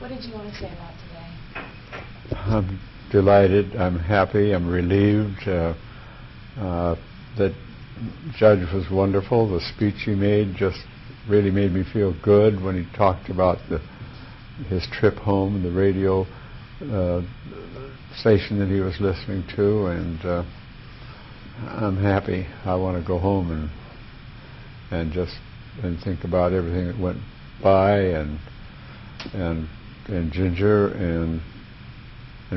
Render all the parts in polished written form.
What did you want to say about today? I'm delighted. I'm happy. I'm relieved. That judge was wonderful. The speech he made just really made me feel good when he talked about his trip home and the radio station that he was listening to, and I'm happy. I want to go home and think about everything that went by, and Ginger, and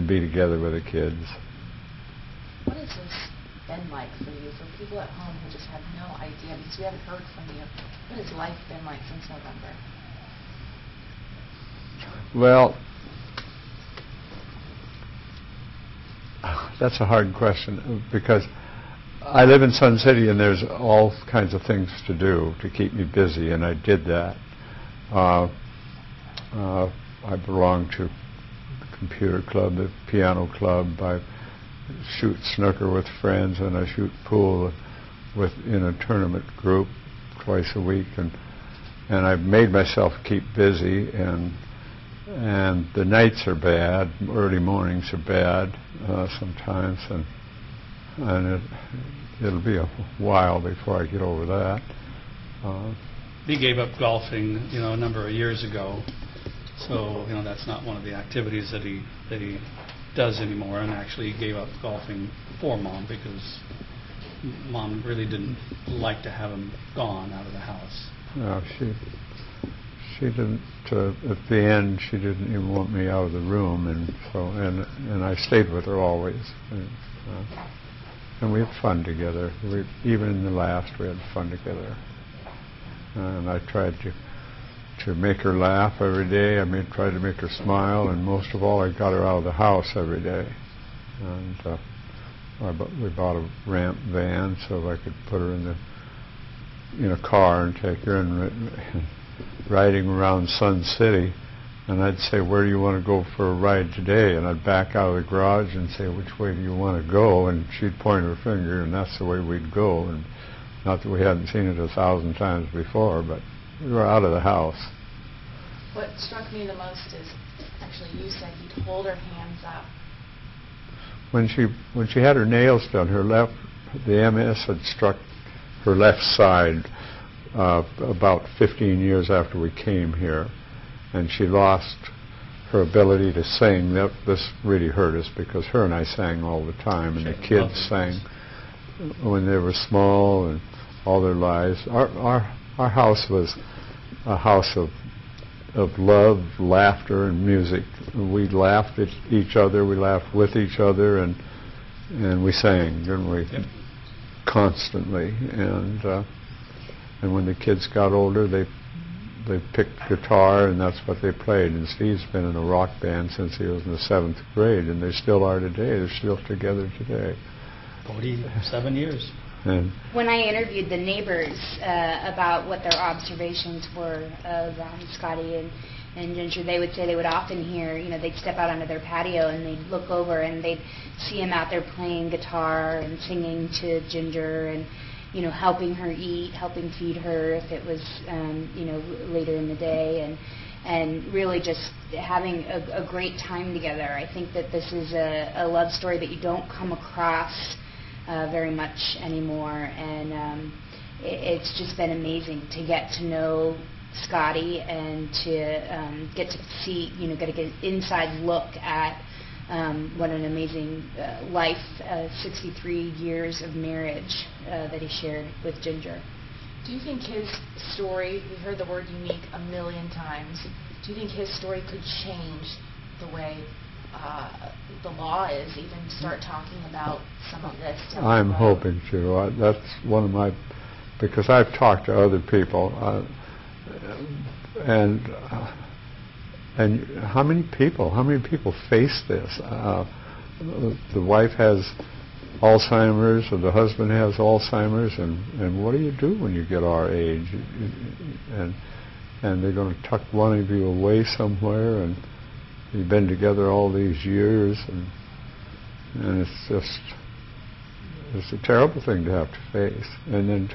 be together with the kids. What has this been like for you? For people at home who just have no idea, because we haven't heard from you, what has life been like since November? Well, that's a hard question, because I live in Sun City and there's all kinds of things to do to keep me busy, and I did that. I belong to the computer club, the piano club. I shoot snooker with friends, and I shoot pool in a tournament group twice a week, and I've made myself keep busy, and the nights are bad, early mornings are bad sometimes, and it'll be a while before I get over that. He gave up golfing, a number of years ago, so that's not one of the activities that he does anymore. And actually, he gave up golfing for Mom because Mom really didn't like to have him gone out of the house. No, she didn't. At the end, she didn't even want me out of the room, and I stayed with her always. And we had fun together. Even in the last, we had fun together. And I tried to make her laugh every day. I tried to make her smile, and most of all, I got her out of the house every day. And we bought a ramp van so I could put her in a car and take her and riding around Sun City. And I'd say, "Where do you want to go for a ride today?" And I'd back out of the garage and say, "Which way do you want to go?" And she'd point her finger, and that's the way we'd go. And not that we hadn't seen it 1,000 times before, but we were out of the house. What struck me the most is, actually, you said you'd hold her hands up. When she had her nails done, the MS had struck her left side about 15 years after we came here, and she lost her ability to sing. This really hurt us, because her and I sang all the time, and the kids sang when they were small and all their lives. Our house was a house of love, laughter, and music. We laughed at each other, we laughed with each other, and we sang, didn't we? Yep. Constantly. And when the kids got older, they picked guitar, and that's what they played. And Steve's been in a rock band since he was in the 7th grade, and they still are today. They're still together today. 47 years. And when I interviewed the neighbors about what their observations were of Scotty and Ginger, they would say they would often hear, they'd step out onto their patio and they'd look over and they'd see him out there playing guitar and singing to Ginger, and helping her eat, helping feed her if it was, later in the day, and really just having a great time together. I think that this is a love story that you don't come across very much anymore, and it's just been amazing to get to know Scotty and to get to see, get an inside look at what an amazing life, 63 years of marriage that he shared with Ginger. Do you think his story, we heard the word unique a million times, do you think his story could change the way the law is, even start talking about some of this? I'm hoping to. That's one of my, because I've talked to other people, and how many people face this? The wife has Alzheimer's, or the husband has Alzheimer's, and what do you do when you get our age? And they're going to tuck one of you away somewhere, and you've been together all these years, and it's a terrible thing to have to face, and then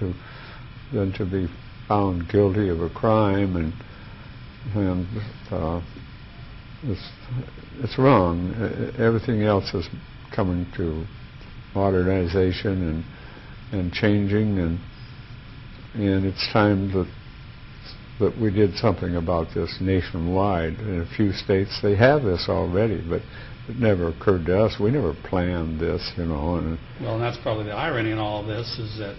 to be found guilty of a crime, and it's wrong. Everything else is coming to modernization and changing, and it's time that we did something about this nationwide. In a few states they have this already, but it never occurred to us. We never planned this, you know. Well, and that's probably the irony in all of this, is that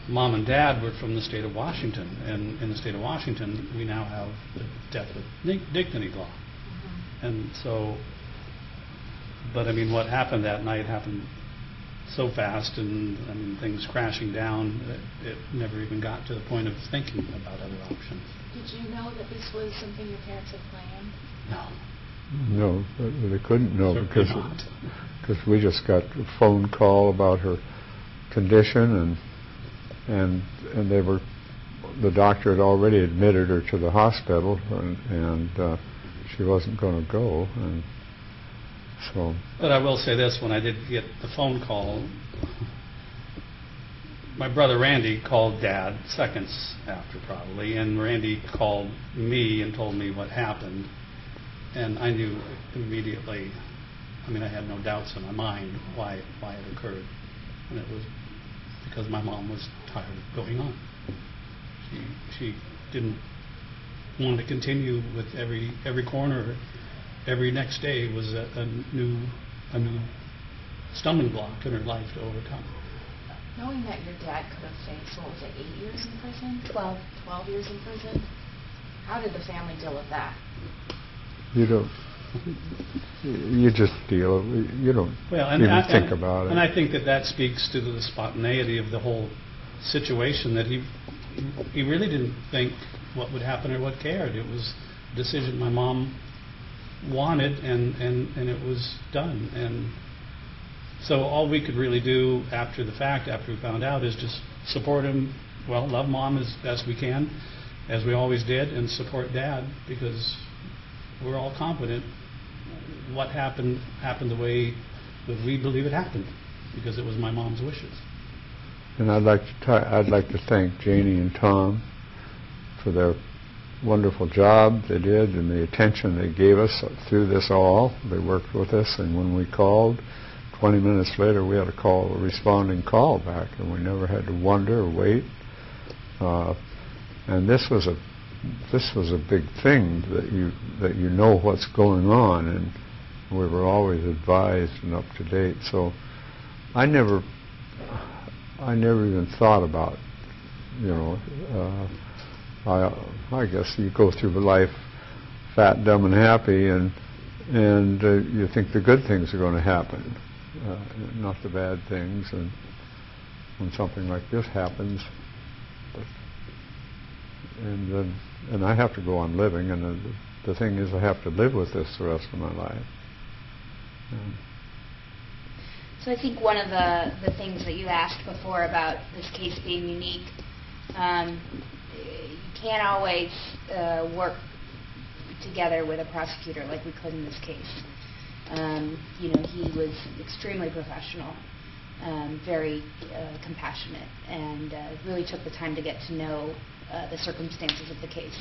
Mom and Dad were from the state of Washington, and in the state of Washington we now have the death with dignity law. And so, but I mean, what happened that night happened so fast, and I mean, things crashing down, that it never even got to the point of thinking about other options. Did you know that this was something your parents had planned? No. No, they couldn't know Certainly not. because we just got a phone call about her condition, and the doctor had already admitted her to the hospital, and she wasn't going to go, and so. But I will say this: when I did get the phone call, my brother Randy called Dad seconds after, probably, and Randy called me and told me what happened, and I knew immediately. I mean, I had no doubts in my mind why it occurred, and it was because my mom was tired of going on. She didn't want to continue with every corner. Every next day was a new stumbling block in her life to overcome. Knowing that your dad could have faced, what was it, 8 years in prison? 12 years in prison? How did the family deal with that? You don't. You just deal. You don't even think about it. And I think that speaks to the spontaneity of the whole situation. That he really didn't think what would happen or what cared. It was a decision my mom wanted, and it was done. And so all we could really do after the fact, after we found out, is just support him. Well, love Mom as best we can, as we always did, and support Dad, because we're all confident what happened the way that we believe it happened, because it was my mom's wishes. And I'd like to thank Janie and Tom for their wonderful job they did and the attention they gave us through this all. They worked with us, and when we called, 20 minutes later we had a responding call back, and we never had to wonder or wait. And this was a big thing, that you know what's going on, and we were always advised and up to date. So I never even thought about, you know, I guess you go through life fat, dumb, and happy, and you think the good things are going to happen, not the bad things. And when something like this happens, and I have to go on living, and the thing is, I have to live with this the rest of my life. So I think one of the things that you asked before about this case being unique, you can't always work together with a prosecutor like we could in this case. You know, he was extremely professional, very compassionate, and really took the time to get to know the circumstances of the case.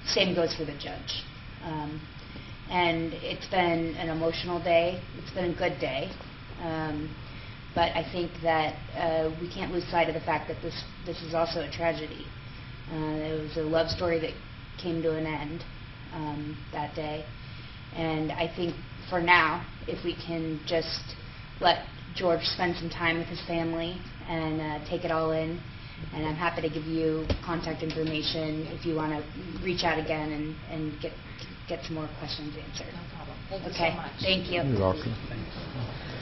Same goes for the judge. And it's been an emotional day. It's been a good day. But I think that we can't lose sight of the fact that this is also a tragedy. It was a love story that came to an end that day. And I think for now, if we can just let George spend some time with his family and take it all in, and I'm happy to give you contact information if you want to reach out again and get some more questions answered. No problem. Thank you Okay. so much. Thank you. You're welcome. Thanks.